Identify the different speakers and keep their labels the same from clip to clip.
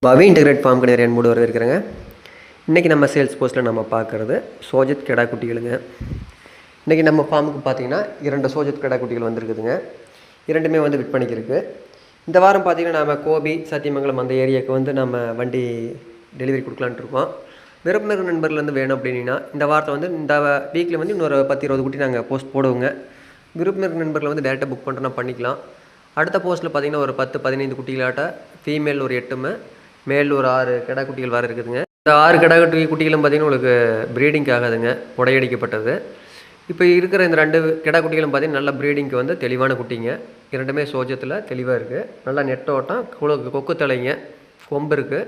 Speaker 1: பவி integrate form கிடையாது என்போடு வரவேற்கிறேங்க. இன்றைக்கி நம்ம சேல்ஸ் போஸ்ட்டில் நம்ம பார்க்குறது சோஜத் கெடா குட்டிகளுங்க. இன்றைக்கி நம்ம ஃபார்முக்கு பார்த்தீங்கன்னா 2 சோஜத் கெடா குட்டிகள் வந்திருக்குதுங்க. 2மே வந்து விற்பனைக்கு இருக்குது. இந்த வாரம் பார்த்திங்கன்னா நம்ம கோபி சத்தியமங்கலம் அந்த ஏரியாவுக்கு வந்து நம்ம வண்டி டெலிவரி கொடுக்கலான்ட்டு இருக்கோம். விருப்பம் நண்பர்லேருந்து வேணும் அப்படின்னா இந்த வாரத்தை வந்து இந்த வீக்கில் வந்து இன்னொரு 10-20 குட்டி நாங்கள் போஸ்ட் போடுவோங்க. விருப்பம் நண்பர்களை வந்து டேரெக்டாக புக் பண்ணுறோன்னா பண்ணிக்கலாம். அடுத்த போஸ்ட்டில் பார்த்திங்கன்னா ஒரு 10-15 குட்டிகளாட்ட ஃபீமேல் ஒரு 8 மேல் ஒரு 6 கிடா குட்டிகள் வர இருக்குதுங்க. இந்த 6 கிடா குட்டிகளும் பார்த்திங்கன்னா உங்களுக்கு ப்ரீடிங்க்கு ஆகாதுங்க, உடையடிக்கப்பட்டது. இப்போ இருக்கிற இந்த 2 கிடா குட்டிகளும் பார்த்திங்கன்னா நல்ல ப்ரீடிங்க்கு வந்து தெளிவான குட்டிங்க. 2மே சோஜத்தில் தெளிவாக இருக்குது. நல்லா நெட்டோட்டம், கொக்கு தலைங்க, கொம்பு இருக்குது.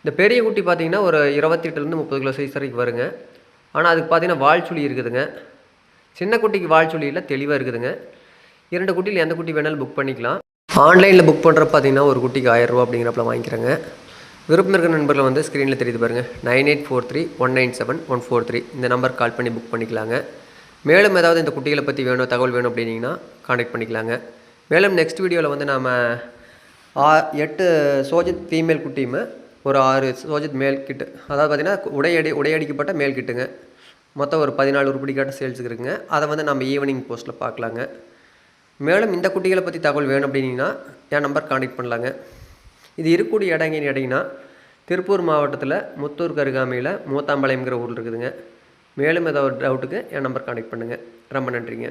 Speaker 1: இந்த பெரிய குட்டி பார்த்திங்கன்னா ஒரு 28-30 கிலோ சைஸ் வரைக்கும் வருங்க. ஆனால் அதுக்கு பார்த்திங்கன்னா வால் சுழி இருக்குதுங்க. சின்ன குட்டிக்கு வால் சுழியில் தெளிவாக இருக்குதுங்க. 2 குட்டியில் எந்த குட்டி வேணாலும் புக் பண்ணிக்கலாம். ஆன்லைனில் புக் பண்ணுறப்ப பார்த்தீங்கன்னா ஒரு குட்டிக்கு 1000 ரூபா அப்படிங்கிறப்பல வாங்கிக்கிறேங்க. விருப்பம் இருக்கிற நண்பர்கள் வந்து ஸ்க்ரீனில் தெரியுது பாருங்கள், 9843197143 இந்த நம்பர் கால் பண்ணி புக் பண்ணிக்கலாங்க. மேலும் ஏதாவது இந்த குட்டிகளை பற்றி வேணும், தகவல் வேணும் அப்படின்னீங்கன்னா கான்டாக்ட் பண்ணிக்கலாங்க. மேலும் நெக்ஸ்ட் வீடியோவில் வந்து நாம் 8 சோஜத் ஃபீமேல் குட்டியுமே ஒரு 6 சோஜத் மேல் கிட்டு, அதாவது பார்த்திங்கன்னா உடையடிக்கப்பட்ட மேல் கிட்டுங்க. மொத்தம் ஒரு 14 உருப்படிக்காட்ட சேல்ஸுக்கு இருக்குங்க. அதை வந்து நம்ம ஈவினிங் போஸ்ட்டில் பார்க்கலாங்க. மேலும் இந்த குட்டிகளை பற்றி தகவல் வேணும் அப்படின்னா என் நம்பர் கான்டாக்ட் பண்ணலாங்க. இது இருக்கக்கூடிய இடம் எங்கேன்னு கேட்டிங்கன்னா திருப்பூர் மாவட்டத்தில் முத்தூருக்கு அருகாமையில் மூத்தாம்பாளையம்ங்கிற ஊரில் இருக்குதுங்க. மேலும் ஏதாவது டவுட்டுக்கு என் நம்பர் கான்டாக்ட் பண்ணுங்கள். ரொம்ப நன்றிங்க.